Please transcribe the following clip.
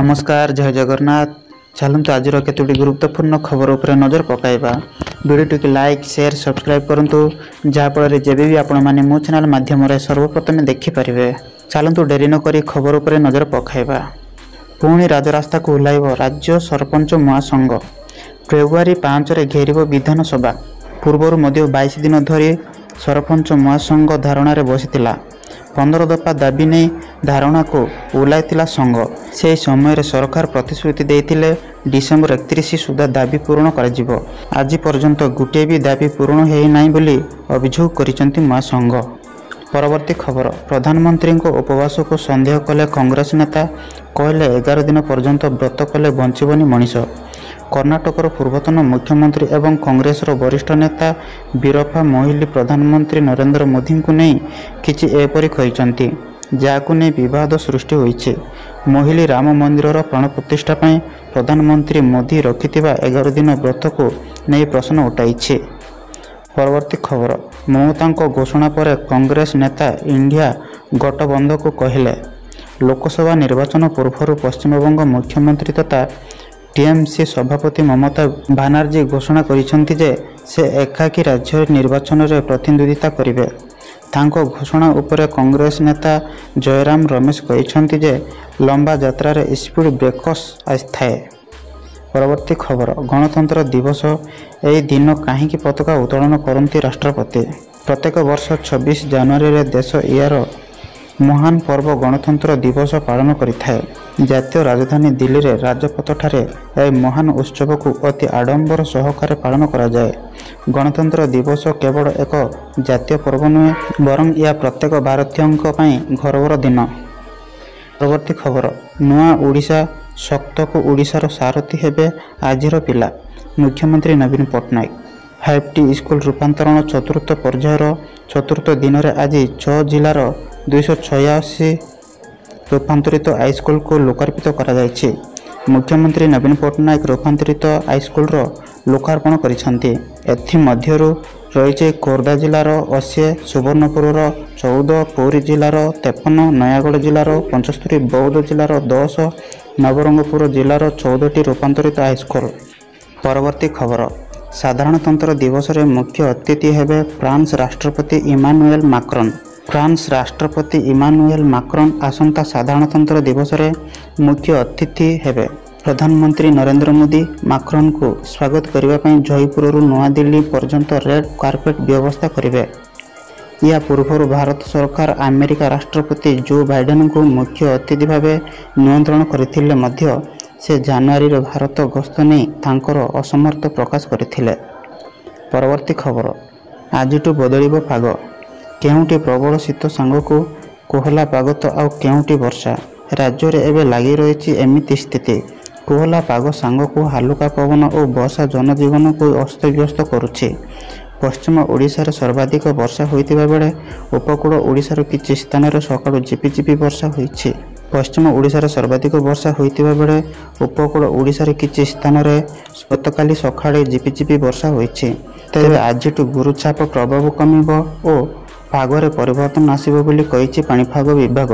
नमस्कार जय जगन्नाथ। चलते आज केतोटी गुरुत्वपूर्ण खबर उपर नजर पकाइबा। वीडियो टी लाइक शेयर सब्सक्राइब करंतु जहाँफल जब भी आपण मैंने मो चैनल माध्यम सर्वप्रथम देखिपारे। चलतु डेरी नक खबर उपर नजर पकाइबा। पुणी राजरास्ता को ओह्लाइब राज्य सरपंच महासंघ। फेब्रुआरी 5 रे घेरिब विधानसभा। पूर्वर 22 दिन धरी सरपंच महासंघ धारणा बसिथिला। 15 दफा दाबी नहीं धारणा को ओह्लाइथिला संघ। से समय सरकार प्रतिश्रुति देइथिले डिसेम्बर 31 सुधा दाबी पूरण कर। आज पर्यंत गोटे भी दाबी पूरण है नहीं बोली अभियोग करिसेंति महासंघ। परवर्ती खबर। प्रधानमंत्री को उपवास को सन्देह कले कांग्रेस नेता। कहले 11 दिन पर्यंत व्रत कले बंचबनी मनीष। कर्णाटकर पूर्वतन मुख्यमंत्री एवं कांग्रेस वरिष्ठ नेता वीरप्पा मोइली प्रधानमंत्री नरेंद्र मोदी को नहीं किछि एपरि कहिसंति जाकु नै विवाद सृष्टि होइछे। मोइली राम मंदिर प्राण प्रतिष्ठा पई प्रधानमंत्री मोदी रखिथिबा 11 दिन व्रत को नहीं प्रश्न उठाइछे। परवर्ती खबर। ममता घोषणा पर कांग्रेस नेता इंडिया गठबंधन को कहले लोकसभा निर्वाचन पूर्व पश्चिमबंग मुख्यमंत्री तथा टीएमसी सभापति ममता बनर्जी घोषणा करिसेंति जे से एकाकी राज्य निर्वाचन में प्रतिद्वंदिता करिवे। तांको घोषणा उपर कांग्रेस नेता जयराम रमेश कहिसेंति जे लंबा यात्रा रे स्पीड ब्रेकर्स आए। परवर्ती खबर। गणतंत्र दिवस एही दिन कहीं पताका उत्तोलन करती राष्ट्रपति। प्रत्येक वर्ष 26 जनवरी रे देश यार महान पर्व गणतंत्र दिवस पालन करिथाए। जातीय राजधानी दिल्ली रे राजपथ ठारे यह महान उत्सव को अति आडंबर सहकारे पालन करा जाए। गणतंत्र दिवस केवल एक जातीय पर्व नुहे बरं यह प्रत्येक भारतीयों पई गर्वर दिन। परवर्ती खबर। नुआ ओडिशा शक्त को ओडिशार सारथी हेबे आजिर पिला मुख्यमंत्री नवीन पट्टनायक। 5T स्कूल रूपांतरण चतुर्थ पर्यायर चतुर्थ दिन में आज 6 जिलार 286 रूपांतरित हाईस्कल को लोकार्पित करा जायछि। मुख्यमंत्री नवीन पट्टनायक रूपांतरित हाईस्कल लोकार्पण करिसेंति। एथि मध्यरु रही खोर्धा जिलार 80, सुवर्णपुर 14, पुरी जिलार 53, नयागढ़ जिलार 75, बौद्ध जिलार 10, नवरंगपुर जिलार 14टी रूपांतरित हाईस्कल। परवर्ती खबर। साधारणतंत्र दिवस रे मुख्य अतिथि हेबे फ्रांस राष्ट्रपति इमानुएल माक्रोन। फ्रांस राष्ट्रपति इमानुएल माक्रोन आसंता साधारणतंत्र दिवस रे मुख्य अतिथि हेबे। प्रधानमंत्री नरेंद्र मोदी माक्रोन को स्वागत करने पर जयपुर नवा दिल्ली पर्यंत रेड कार्पेट व्यवस्था करेंगे। या पूर्व भारत सरकार अमेरिका राष्ट्रपति जो बाइडेन को मुख्य अतिथि भाव निमंत्रण करथिले मध्य से जनवरी भारत गस्त नहीं तांकर असमर्थ प्रकाश करथिले। परवर्ती खबर। आजिटू बदलिबो पाग। केउटी प्रबल शीत सांग को कोहला पाग तो आउ केउटी वर्षा। राज्य रे एबे लागि रही एमिति स्थिति। कोहला पाग सांग को हालुका पवन और वर्षा जनजीवन को अस्तव्यस्त करुछि। पश्चिम ओडिशा रे सर्वाधिक वर्षा होइतिबा बेले उपकूल ओडिशा रो किछि स्थान रे सकाळु झिपिझिपि वर्षा होइछि। पश्चिम ओडिशा रे सर्वाधिक वर्षा होइतिबा बेले उपकूल ओडिशा रे किछि स्थान रे गतकाली सकाळे झिपिझिपि वर्षा होइछि। तेबे आजिटु गुरुचाप प्रभाव कमिबो और पागरे परिवर्तन आसिबो बोली कहिछि पाणीपाग विभाग।